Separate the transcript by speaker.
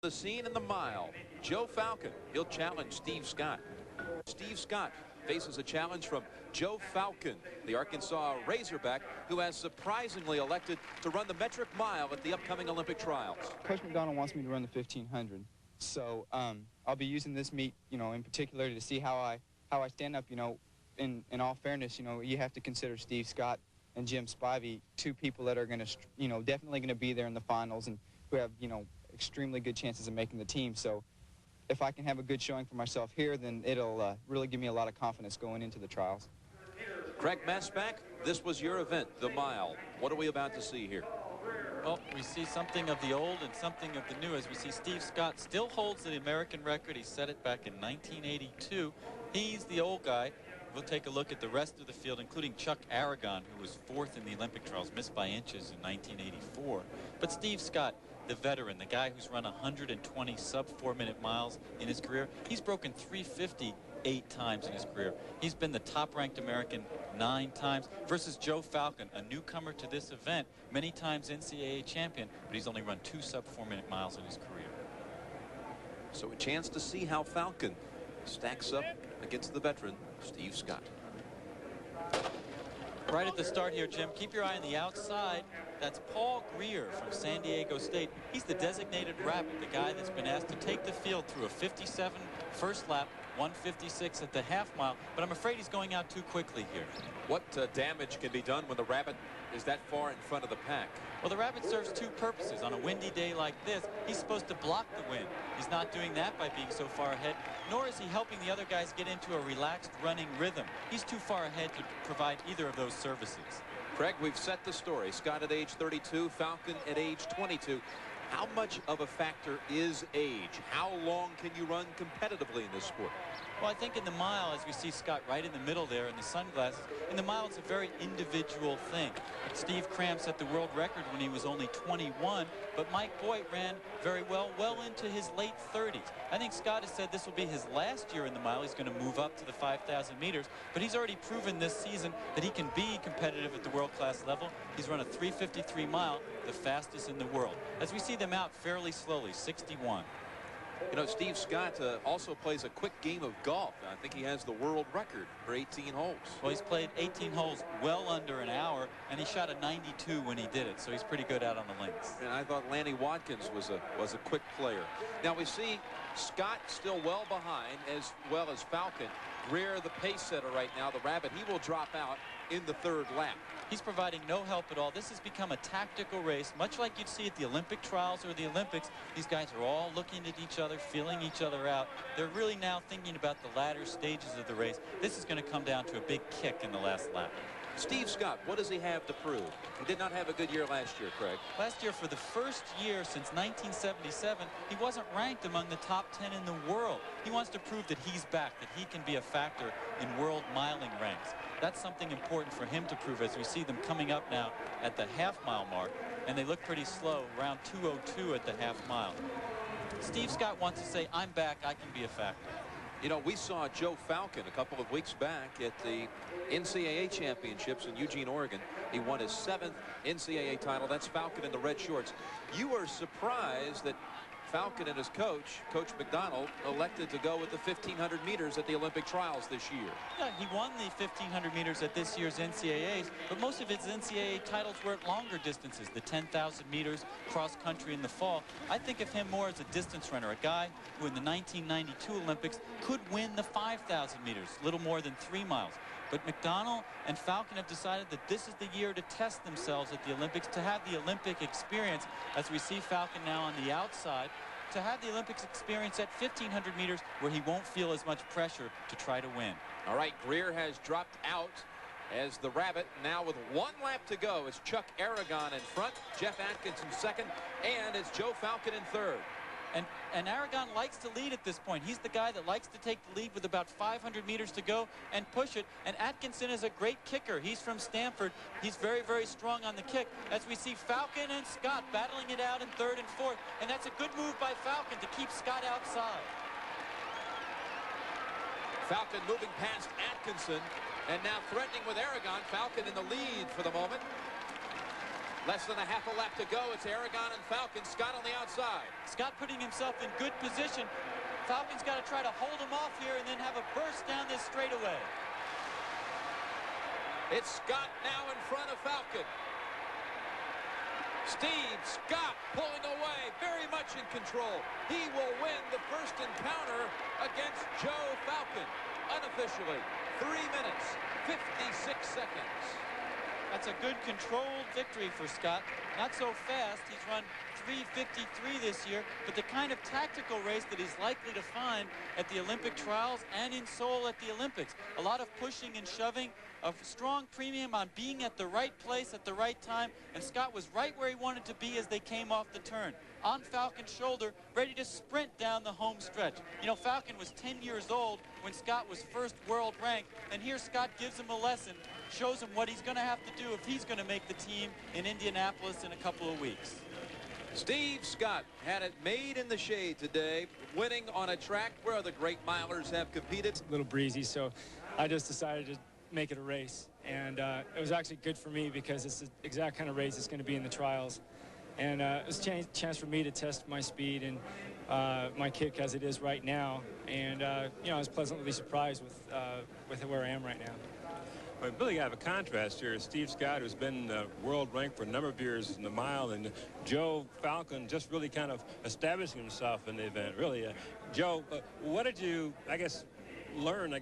Speaker 1: The scene in the mile. Joe Falcon, he'll challenge Steve Scott. Steve Scott faces a challenge from Joe Falcon, the Arkansas Razorback, who has surprisingly elected to run the metric mile at the upcoming Olympic trials.
Speaker 2: Coach McDonald wants me to run the 1500, so I'll be using this meet, in particular to see how I stand up. In all fairness, you have to consider Steve Scott and Jim Spivey, two people that are going to, definitely going to be there in the finals and who have, extremely good chances of making the team. So if I can have a good showing for myself here, then it'll really give me a lot of confidence going into the trials.
Speaker 1: Craig Masback, this was your event, the mile. What are we about to see here?
Speaker 3: Well, we see something of the old and something of the new as we see Steve Scott still holds the American record. He set it back in 1982. He's the old guy. We'll take a look at the rest of the field, including Chuck Aragon, who was fourth in the Olympic trials, missed by inches in 1984. But Steve Scott, the veteran, the guy who's run 120 sub-4-minute miles in his career, he's broken 350 8 times in his career. He's been the top-ranked American 9 times versus Joe Falcon, a newcomer to this event, many times NCAA champion, but he's only run 2 sub-4-minute miles in his career.
Speaker 1: So a chance to see how Falcon stacks up against the veteran, Steve Scott.
Speaker 3: Right at the start here, Jim, keep your eye on the outside. That's Paul Greer from San Diego State. He's the designated rabbit, the guy that's been asked to take the field through a 57 first lap, 156 at the half mile, but I'm afraid he's going out too quickly here.
Speaker 1: What damage can be done when the rabbit is that far in front of the pack?
Speaker 3: Well, the rabbit serves 2 purposes. On a windy day like this, he's supposed to block the wind. He's not doing that by being so far ahead, nor is he helping the other guys get into a relaxed running rhythm. He's too far ahead to provide either of those services.
Speaker 1: Craig, we've set the story. Scott at age 32, Falcon at age 22. How much of a factor is age? How long can you run competitively in this sport?
Speaker 3: Well, I think in the mile, as we see Scott right in the middle there in the sunglasses, in the mile it's a very individual thing. Steve Cram set the world record when he was only 21, but Mike Boyd ran very well into his late 30s. I think Scott has said this will be his last year in the mile. He's going to move up to the 5,000 meters, but he's already proven this season that he can be competitive at the world-class level. He's run a 3:53 mile, the fastest in the world. As we see them out fairly slowly, 61.
Speaker 1: Steve Scott also plays a quick game of golf. I think he has the world record for 18 holes.
Speaker 3: Well, he's played 18 holes well under an hour, and he shot a 92 when he did it, so he's pretty good out on the links.
Speaker 1: And I thought Lanny Watkins was a quick player. Now we see Scott still well behind, as well as Falcon. Greer, the pace setter right now, the rabbit, he will drop out in the 3rd lap.
Speaker 3: He's providing no help at all. This has become a tactical race, much like you'd see at the Olympic trials or the Olympics. These guys are all looking at each other, feeling each other out. They're really now thinking about the latter stages of the race. This is going to come down to a big kick in the last lap.
Speaker 1: Steve Scott, what does he have to prove? He did not have a good year last year, Craig.
Speaker 3: Last year, for the first year since 1977, he wasn't ranked among the top 10 in the world. He wants to prove that he's back, that he can be a factor in world miling ranks. That's something important for him to prove as we see them coming up now at the half-mile mark, and they look pretty slow, around 2:02 at the half-mile. Steve Scott wants to say, I'm back, I can be a factor.
Speaker 1: We saw Joe Falcon a couple of weeks back at the NCAA championships in Eugene, Oregon. He won his 7th NCAA title. That's Falcon in the red shorts. You were surprised that Falcon and his coach, Coach McDonald, elected to go with the 1,500 meters at the Olympic trials this year.
Speaker 3: Yeah, he won the 1,500 meters at this year's NCAAs, but most of his NCAA titles were at longer distances, the 10,000 meters cross country in the fall. I think of him more as a distance runner, a guy who in the 1992 Olympics could win the 5,000 meters, little more than 3 miles. But McDonald and Falcon have decided that this is the year to test themselves at the Olympics, to have the Olympic experience, as we see Falcon now on the outside, to have the Olympics experience at 1,500 meters where he won't feel as much pressure to try to win.
Speaker 1: All right, Greer has dropped out as the rabbit. Now with 1 lap to go, it's Chuck Aragon in front, Jeff Atkinson 2nd, and it's Joe Falcon in 3rd.
Speaker 3: And Aragon likes to lead at this point. He's the guy that likes to take the lead with about 500 meters to go and push it. And Atkinson is a great kicker. He's from Stanford. He's very, very strong on the kick. As we see Falcon and Scott battling it out in 3rd and 4th. And that's a good move by Falcon to keep Scott outside.
Speaker 1: Falcon moving past Atkinson and now threatening with Aragon. Falcon in the lead for the moment. Less than a half a lap to go. It's Aragon and Falcon. Scott on the outside.
Speaker 3: Scott putting himself in good position. Falcon's got to try to hold him off here and then have a burst down this straightaway.
Speaker 1: It's Scott now in front of Falcon. Steve Scott pulling away, very much in control. He will win the first encounter against Joe Falcon. Unofficially, 3 minutes, 56 seconds.
Speaker 3: That's a good controlled victory for Scott. Not so fast. He's run 3:53 this year, but the kind of tactical race that he's likely to find at the Olympic trials and in Seoul at the Olympics. A lot of pushing and shoving, a strong premium on being at the right place at the right time, and Scott was right where he wanted to be as they came off the turn. On Falcon's shoulder, ready to sprint down the home stretch. You know, Falcon was 10 years old when Scott was first world ranked, and here Scott gives him a lesson, shows him what he's going to have to do if he's going to make the team in Indianapolis in a couple of weeks.
Speaker 1: Steve Scott had it made in the shade today, winning on a track where the great milers have competed.
Speaker 4: It's a little breezy, so I just decided to make it a race. And it was actually good for me because it's the exact kind of race it's going to be in the trials. And it was a chance for me to test my speed and my kick as it is right now. And, you know, I was pleasantly surprised with where I am right now.
Speaker 5: We really have a contrast here. Steve Scott, who's been world ranked for a number of years in the mile, and Joe Falcon just really kind of establishing himself in the event. Really, Joe, what did you, I guess, learn,